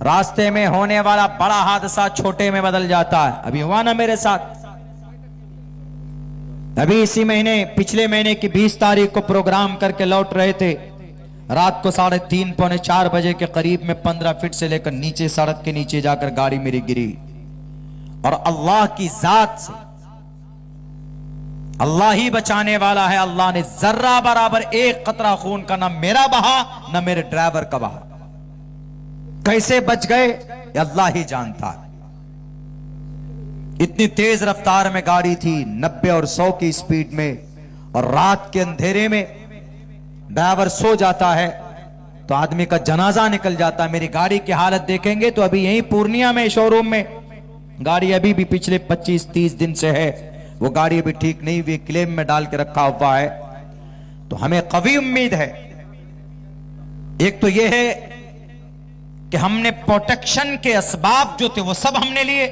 रास्ते में होने वाला बड़ा हादसा छोटे में बदल जाता है। अभी हुआ ना मेरे साथ, अभी इसी महीने, पिछले महीने की 20 तारीख को प्रोग्राम करके लौट रहे थे। रात को 3:30 पौने 4 बजे के करीब में 15 फीट से लेकर नीचे, सड़क के नीचे जाकर गाड़ी मेरी गिरी। और अल्लाह की जात से, अल्लाह ही बचाने वाला है। अल्लाह ने जर्रा बराबर एक कतरा खून का ना मेरा बहा ना मेरे ड्राइवर का बहा। कैसे बच गए ये अल्लाह ही जानता है। इतनी तेज रफ्तार में गाड़ी थी, 90 और 100 की स्पीड में, और रात के अंधेरे में ड्राइवर सो जाता है तो आदमी का जनाजा निकल जाता है। मेरी गाड़ी की हालत देखेंगे तो अभी यहीं पूर्णिया में शोरूम में गाड़ी अभी भी पिछले 25-30 दिन से है, वो गाड़ी अभी ठीक नहीं हुई, क्लेम में डाल के रखा हुआ है। तो हमें कवी उम्मीद है, एक तो यह है कि हमने प्रोटेक्शन के असबाब जो थे वो सब हमने लिए।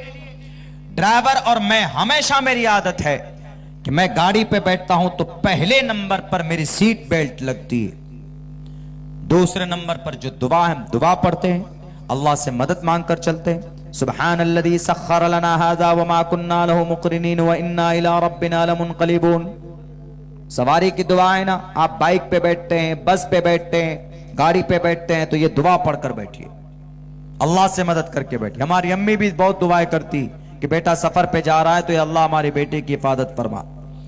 ड्राइवर और मैं, हमेशा मेरी आदत है कि मैं गाड़ी पे बैठता हूं तो पहले नंबर पर मेरी सीट बेल्ट लगती है, दूसरे नंबर पर जो दुआ है, दुआ पढ़ते हैं, अल्लाह से मदद मांगकर चलते हैं। सुब्हानल्लज़ी सख्खर लना हाज़ा व मा कुन्ना लहु मुक़रिनीन व इन्ना इला रब्बिना लमुनक़लिबून। सवारी की दुआ है ना, आप बाइक पे बैठते हैं, बस पे बैठते हैं, गाड़ी पे बैठते हैं तो ये दुआ पढ़कर बैठिए, अल्लाह से मदद करके बैठिए। हमारी अम्मी भी बहुत दुआएं करती कि बेटा सफर पे जा रहा है तो ये अल्लाह हमारे बेटे की हिफाजत फरमा।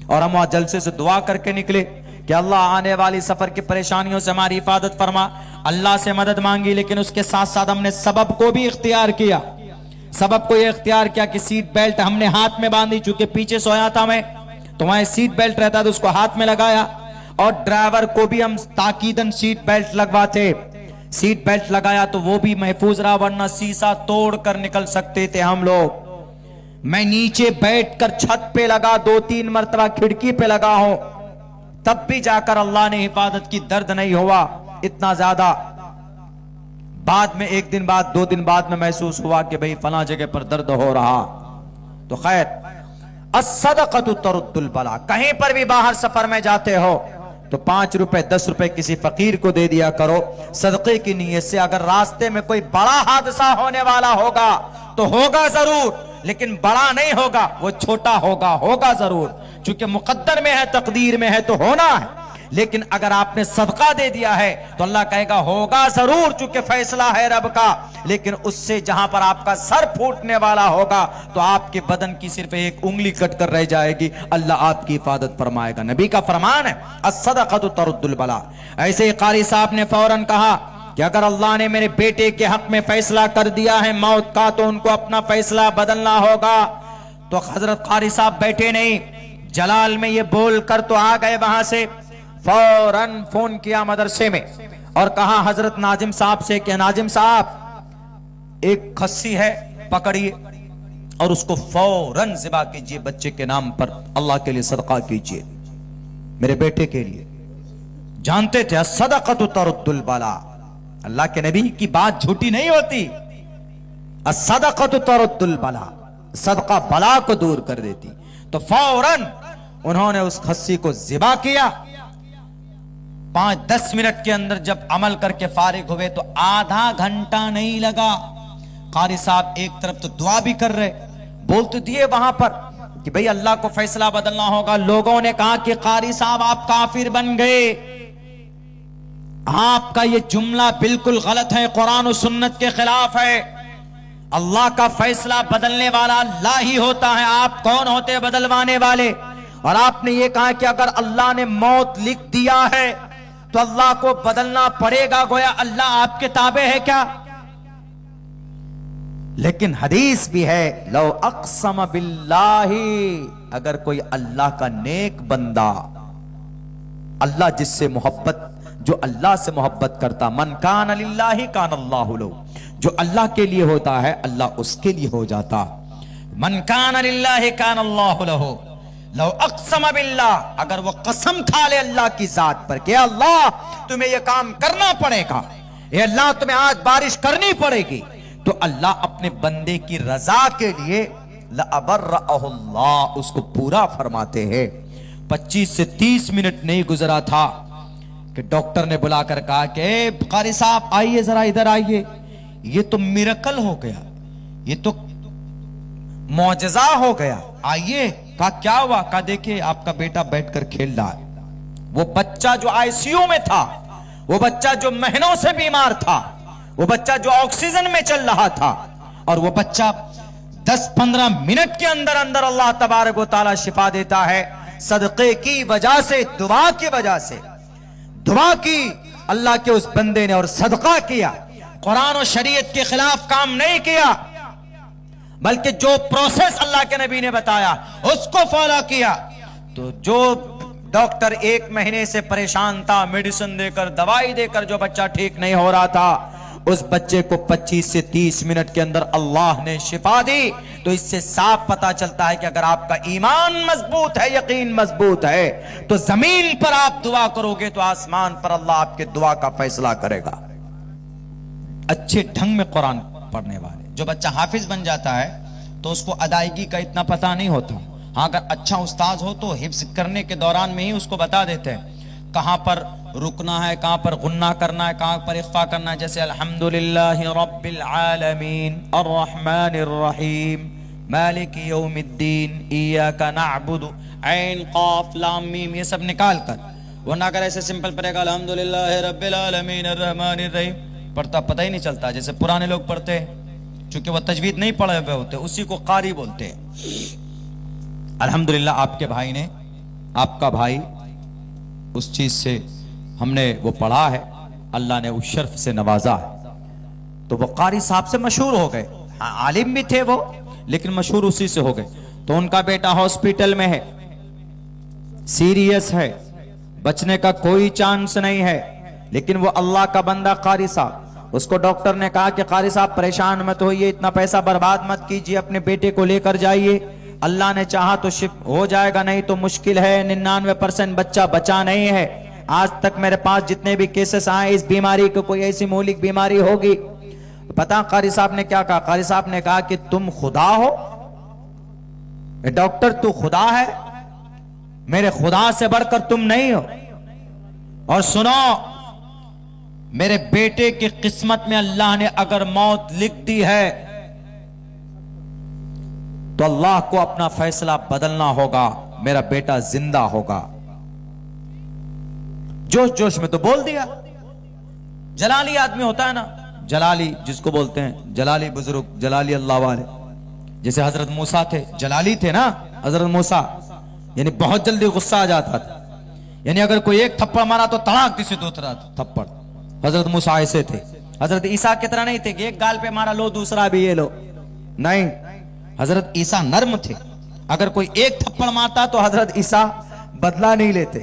और हम वहां जलसे से दुआ करके निकले कि अल्लाह आने वाली सफर की परेशानियों से हमारी हिफाजत फरमा। अल्लाह से मदद मांगी, लेकिन उसके साथ साथ हमने सबब को भी इख्तियार किया। सबब को यह इख्तियार किया कि सीट बेल्ट हमने हाथ में बांधी, चूंकि पीछे सोया था मैं तो वहां सीट बेल्ट रहता तो उसको हाथ में लगाया, और ड्राइवर को भी हम ताकीदन सीट बेल्ट लगवाते। सीट बेल्ट लगाया तो वो भी महफूज रहा, वरना शीशा तोड़ कर निकल सकते थे हम लोग। मैं नीचे बैठकर छत पे लगा, 2-3 मरतबा खिड़की पे लगा हूं, तब भी जाकर अल्लाह ने हिफाजत की, दर्द नहीं हुआ इतना ज्यादा। बाद में 1 दिन बाद, 2 दिन बाद में महसूस हुआ कि भाई फला जगह पर दर्द हो रहा। तो खैर, अस्सदक़तु तरुद्दुल बला। कहीं पर भी बाहर सफर में जाते हो तो 5 रुपए 10 रुपए किसी फकीर को दे दिया करो सदक़े की नीयत से। अगर रास्ते में कोई बड़ा हादसा होने वाला होगा तो होगा जरूर, लेकिन बड़ा नहीं होगा, वो छोटा होगा, होगा जरूर, क्योंकि मुकद्दर में है, तकदीर में है तो होना है। लेकिन अगर आपने सदका दे दिया है तो अल्लाह कहेगा होगा जरूर, चूंकि फैसला है रब का। लेकिन उससे जहां पर आपका सर फूटने वाला होगा तो आपके बदन की सिर्फ एक उंगली कट कर रह जाएगी, अल्लाह आपकी हिफाजत फरमाएगा। नबी का फरमान है अस्सदक़तु तरुद्दुल बला। ऐसे ही कारी साहब ने फौरन कहा कि अगर अल्लाह ने मेरे बेटे के हक में फैसला कर दिया है मौत का तो उनको अपना फैसला बदलना होगा। तो हजरत कारी साहब बैठे नहीं, जलाल में ये बोल कर तो आ गए वहां से, फौरन फोन किया मदरसे में और कहा हजरत नाजिम साहब से कि नाजिम साहब एक खस्सी है, पकड़िए और उसको फौरन ज़िबा कीजिए, बच्चे के नाम पर अल्लाह के लिए सदका कीजिए, मेरे बेटे के लिए। जानते थे अस्सदक़तु तरुद्दुल बला, अल्लाह के नबी की बात झूठी नहीं होती। अस्सदक़तु तरुद्दुल बला, सदका बला को दूर कर देती। तो फौरन उन्होंने उस खस्सी को ज़िबा किया। 5-10 मिनट के अंदर जब अमल करके फारिग हुए तो आधा घंटा नहीं लगा। कारी साहब एक तरफ तो दुआ भी कर रहे, बोल तो दिए वहां पर कि भाई अल्लाह को फैसला बदलना होगा। लोगों ने कहा कि कारी साहब आप काफिर बन गए, आपका ये जुमला बिल्कुल गलत है, कुरान और सुन्नत के खिलाफ है। अल्लाह का फैसला बदलने वाला अल्लाह ही होता है, आप कौन होते हैं बदलवाने वाले। और आपने ये कहा कि अगर अल्लाह ने मौत लिख दिया है तो अल्लाह को बदलना पड़ेगा, गोया अल्लाह आपके ताबे है क्या। लेकिन हदीस भी है, लो अक़सम बिल्लाही, अगर कोई अल्लाह का नेक बंदा, अल्लाह जिससे मोहब्बत, जो अल्लाह से मोहब्बत करता, मन कान लिल्लाहि कान अल्लाहु लहु, जो अल्लाह के लिए होता है अल्लाह उसके लिए हो जाता। मन कान लिल्लाहि कान अल्लाहु लहु, लो अक़सम बिल्लाह, अगर वो कसम खा ले अल्लाह की जात पर कि अल्लाह तुम्हें ये काम करना पड़ेगा, ये अल्लाह तुम्हें आज बारिश करनी पड़ेगी, तो अल्लाह अपने बंदे की रजा के लिए लअबर्रअहुल्लाह, उसको पूरा फरमाते हैं। 25 से 30 मिनट नहीं गुजरा था कि डॉक्टर ने बुलाकर कहा कि कारी साहब आइए, जरा इधर आइए, ये तो मिरेकल हो गया, ये तो मौजज़ा हो गया। आइए। कहा क्या हुआ? कहा देखिए आपका बेटा बैठकर खेल रहा है। वो बच्चा जो आईसीयू में था, वो बच्चा जो महीनों से बीमार था, वो बच्चा जो ऑक्सीजन में चल रहा था, और वो बच्चा 10-15 मिनट के अंदर अंदर अल्लाह तबारक व तआला शिफा देता है। सदक़े की वजह से, दुआ की वजह से, दुआ की अल्लाह के उस बंदे ने और सदका किया, कुरान और शरीयत के खिलाफ काम नहीं किया, बल्कि जो प्रोसेस अल्लाह के नबी ने बताया उसको फॉलो किया। तो जो डॉक्टर 1 महीने से परेशान था, मेडिसिन देकर, दवाई देकर जो बच्चा ठीक नहीं हो रहा था, उस बच्चे को 25 से 30 मिनट के अंदर अल्लाह ने शिफा दी। तो इससे साफ पता चलता है कि अगर आपका ईमान मजबूत है, यकीन मजबूत है, तो जमीन पर आप दुआ करोगे तो आसमान पर अल्लाह आपके दुआ का फैसला करेगा। अच्छे ढंग में कुरान पढ़ने वाले, जो बच्चा हाफिज बन जाता है तो उसको अदायगी का इतना पता नहीं होता। हाँ, अगर अच्छा उस्ताद हो तो हिफ्ज करने के दौरान में ही उसको बता देते हैं कहां पर रुकना है, कहां पर गुन्ना करना है, कहां पर इख्फा करना है। जैसे अल्हम्दुलिल्लाहि रब्बिल आलमीन अर्रहमानिर रहीम मालिकी यौमिद्दीन इय्याका नअबुदु ऐन काफ लाम मीम, ये सब निकाल कर, वरना अगर ऐसे सिंपल पढ़ेगा अल्हम्दुलिल्लाहि रब्बिल आलमीन अर्रहमानिर रहीम, पढ़ता पता ही नहीं चलता। जैसे पुराने लोग पढ़ते हैं, चूंकि वह तजवीद नहीं पढ़े हुए होते, उसी को कारी बोलते हैं। अल्हम्दुलिल्लाह आपके भाई ने, आपका भाई उस चीज से हमने वो पढ़ा है, अल्लाह ने उस शर्फ से नवाजा है, तो वो कारी साहब से मशहूर हो गए। हाँ, आलिम भी थे वो, लेकिन मशहूर उसी से हो गए। तो उनका बेटा हॉस्पिटल में है, सीरियस है, बचने का कोई चांस नहीं है, लेकिन वो अल्लाह का बंदा कारी साहब, उसको डॉक्टर ने कहा कि कारी साहब परेशान मत होइए, इतना पैसा बर्बाद मत कीजिए, अपने बेटे को लेकर जाइए, अल्लाह ने चाहा तो शिफ हो जाएगा, नहीं तो मुश्किल है, 99% बच्चा बचा नहीं है। आज तक मेरे पास जितने भी केसेस आए इस बीमारी को, कोई ऐसी मौलिक बीमारी होगी। पता कारी साहब ने क्या कहा? कारी साहब ने कहा कि तुम खुदा हो? डॉक्टर तू खुदा है? मेरे खुदा से बढ़कर तुम नहीं हो। और सुनो, मेरे बेटे की किस्मत में अल्लाह ने अगर मौत लिख दी है तो अल्लाह को अपना फैसला बदलना होगा, मेरा बेटा जिंदा होगा। जोश जोश में तो बोल दिया। जलाली आदमी होता है ना, जलाली जिसको बोलते हैं, जलाली बुजुर्ग, जलाली अल्लाह वाले, जैसे हजरत मूसा थे, जलाली थे ना हजरत मूसा, यानी बहुत जल्दी गुस्सा आ जाता था, यानी अगर कोई एक थप्पड़ मारा तो तड़ाक किसी दूसरा थप्पड़। हजरत मूसा ऐसे थे। हजरत ईसा की तरह नहीं थे कि एक गाल पे मारा लो दूसरा भी ये लो, नहीं, हजरत ईसा नर्म थे। अगर कोई एक थप्पड़ मारता तो हजरत ईसा बदला नहीं लेते,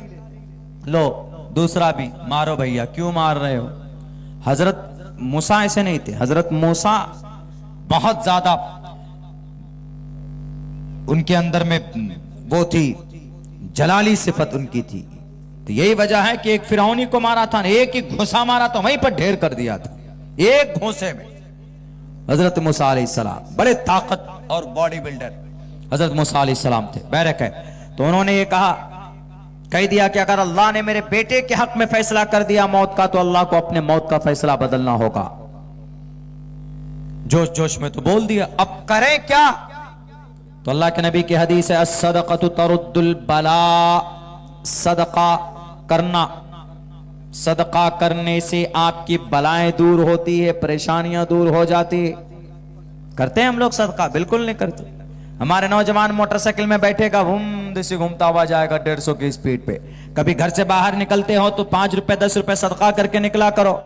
लो दूसरा भी मारो भैया, क्यों मार रहे हो। हजरत मूसा ऐसे नहीं थे। हजरत मूसा बहुत ज्यादा उनके अंदर में वो थी, जलाली सिफत उनकी थी। तो यही वजह है कि एक फिरौनी को मारा था, एक ही घुसा मारा तो वहीं पर ढेर कर दिया था, एक घोंसे में। हजरत मूसा अलैहिस्सलाम बड़े ताकत और बॉडी बिल्डर हजरत मूसा अलैहिस्सलाम थे, बैरक है। तो उन्होंने ये कह दिया कि अगर अल्लाह ने मेरे बेटे के हक में फैसला कर दिया मौत का, तो अल्लाह को अपने मौत का फैसला बदलना होगा। जोश जोश में तो बोल दिया, अब करें क्या? तो अल्लाह के नबी की हदीस है, अस्सदक़तु तरुद्दुल बला, सदका करना, सदका करने से आपकी बलाएं दूर होती है, परेशानियां दूर हो जाती है। करते हैं हम लोग सदका? बिल्कुल नहीं करते। हमारे नौजवान मोटरसाइकिल में बैठेगा, से घूमता हुआ जाएगा 150 की स्पीड पे। कभी घर से बाहर निकलते हो तो 5 रुपए 10 रुपए सदका करके निकला करो।